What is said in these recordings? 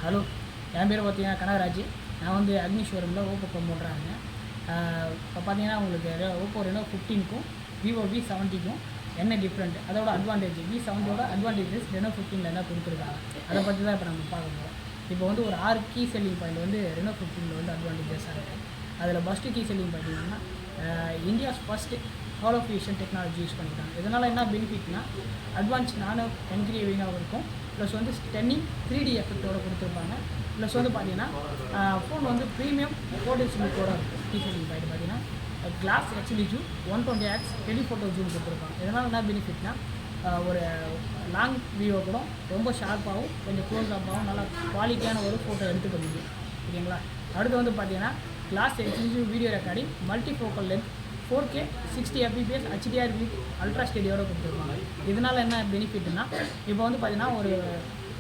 Hello, என் பேர் பார்த்தீங்கன்னா கனகராஜ். நான் வந்து அக்னிஸ்வரமில் ஓப்போ ப்ரமோட்டராக இருக்கேன். இப்போ பார்த்தீங்கன்னா உங்களுக்கு ஓப்போ ரெனோ 15க்கும் விவோ V70க்கும் என்ன டிஃப்ரெண்ட், அதோட அட்வான்டேஜ், V70ஓட அட்வான்டேஜஸ் ரெனோ 15ல் என்ன கொடுத்துருக்காங்க, அதை பற்றி தான் இப்போ நம்ம பார்க்க போகிறோம். இப்போ வந்து ஒரு 6 கீ செல்லிங் பாயிண்ட் வந்து ரெனோ 15ல் வந்து அட்வான்டேஜஸாக இருக்குது. அதில் ஃபஸ்ட்டு கீ செல்லிங் பார்த்தீங்கன்னா India's first halo fusion technology use பண்ணிட்டாங்க. இதனால் என்ன பெனிஃபிட்னா அட்வான்ஸ் நானோ என்கிரேவிங்காகவும் இருக்கும், ப்ளஸ் வந்து ஸ்டென்னிங் 3D எஃபெக்டோடு கொடுத்துருப்பாங்க. ப்ளஸ் வந்து பார்த்தீங்கன்னா ஃபோன் வந்து ப்ரீமியம் ஃபோட்டோஸ் லுக்கோட இருக்கும். கீ செல்லிங் பாயிண்ட் பார்த்தீங்கன்னா class HD zoom 120x telephoto zoom கொடுத்துருப்பாங்க. இதனால் என்ன பெனிஃபிட்னா ஒரு லாங் வீடியோ கூட ரொம்ப ஷார்ப்பாகவும் கொஞ்சம் க்ளோஸ் அப்பாகவும் நல்லா குவாலிட்டியான ஒரு ஃபோட்டோ எடுத்துக்க முடியும். ஓகேங்களா. அடுத்து வந்து பார்த்தீங்கன்னா class HD video recording multi focal length 4K 60 fps HDR with ultra ஸ்டெடியோட கொடுத்துருப்பாங்க. இதனால் என்ன பெனிஃபிட்னா இப்போ வந்து பார்த்தீங்கன்னா ஒரு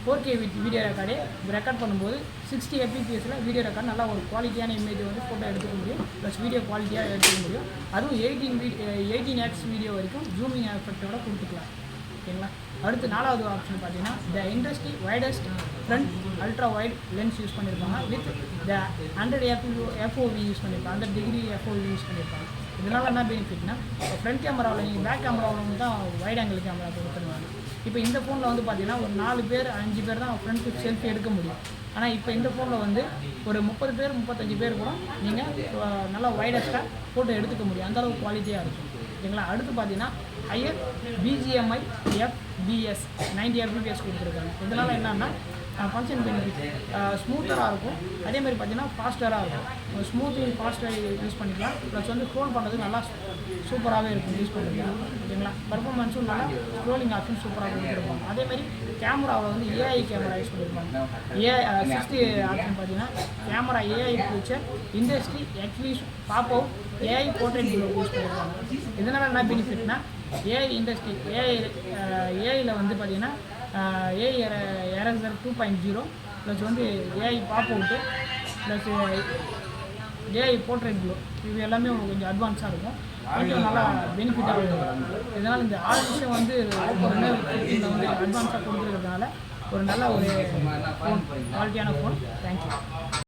4K வித் வீடியோ ரெக்கார்ட் பண்ணும்போது 60 fpsல வீடியோ ரெக்கார்ட் நல்லா ஒரு குவாலிட்டியான இமேஜ் வந்து ஃபோட்டோ எடுத்துக்க முடியும், ப்ளஸ் வீடியோ குவாலிட்டியாக எடுத்துக்க முடியும். அதுவும் 18x வீடியோ வரைக்கும் ஜூமிங் எஃபெக்டோட கொடுத்துக்கலாம். ஓகேங்களா. அடுத்து 4வது ஆப்ஷன் பார்த்தீங்கன்னா the industry widest front ultra wide lens use பண்ணியிருப்பாங்க வித் த 100 FOV யூஸ் பண்ணியிருப்பாங்க, 100 டிகிரி FOV யூஸ் பண்ணியிருப்பாங்க. இதனால் என்ன பெனிஃபிட்னா இப்போ ஃப்ரண்ட் கேமராவில் நீங்கள் பேக் கேமராவில் தான் வைட் ஆங்கிள் கேமரா கொடுத்துருவாங்க. இப்போ இந்த ஃபோனில் வந்து பார்த்தீங்கன்னா ஒரு 4 பேர் 5 பேர் தான் ஃப்ரண்ட் செல்ஃபி எடுக்க முடியும். ஆனால் இப்போ இந்த ஃபோனில் வந்து ஒரு 30 பேர் 35 பேர் கூட நீங்கள் நல்லா வைடஸ்ட்டாக ஃபோட்டோ எடுத்துக்க முடியும், அந்தளவுக்கு குவாலிட்டியாக இருக்கும். ஓகேங்களா. அடுத்து பார்த்தீங்கன்னா ஹையர் BGMI FBS 90 fps கொடுத்துருக்காங்க. இதனால் என்னன்னா ஃபங்க்ஷன் பெனிஃபிட் ஸ்மூத்தராக இருக்கும், அதேமாதிரி பார்த்தீங்கன்னா ஃபாஸ்டராக இருக்கும். ஸ்மூத்திங் ஃபாஸ்ட்டாக யூஸ் பண்ணிக்கலாம், ப்ளஸ் வந்து ஸ்க்ரோல் பண்ணுறது நல்லா சூப்பராகவே இருக்கும் யூஸ் பண்ணுறதுக்கு. ஓகேங்களா. பர்ஃபார்மன்ஸும் நல்லா ஸ்க்ரோலிங் ஆப்ஷன் சூப்பராக கொடுத்துருப்பாங்க. அதேமாதிரி கேமராவில் வந்து AI கேமரா யூஸ் பண்ணியிருப்பாங்க. AI 60 ஆப்ஷன் பார்த்தீங்கன்னா கேமரா AI ஃபியூச்சர் இண்டஸ்ட்ரி எக்ஸ்லீஸ் பாப்போவ் AI போர்ட்ரேட் யூஸ் பண்ணியிருப்பாங்க. இதனால் என்ன பெனிஃபிட்னா AI இண்டஸ்ட்ரி ஏஐயில் வந்து பார்த்தீங்கன்னா AI எரேசர் 2.0 ப்ளஸ் வந்து AI pop out plus AI portrait flow, இது எல்லாமே கொஞ்சம் அட்வான்ஸாக இருக்கும், கொஞ்சம் நல்லா பெனிஃபிட்டாக இருக்கும். இதனால் இந்த 6 விஷயம் வந்து வந்து அட்வான்ஸாக கொடுத்துருக்கிறதுனால ஒரு நல்ல ஒரு ஃபோன், குவாலிட்டியான ஃபோன். தேங்க்யூ.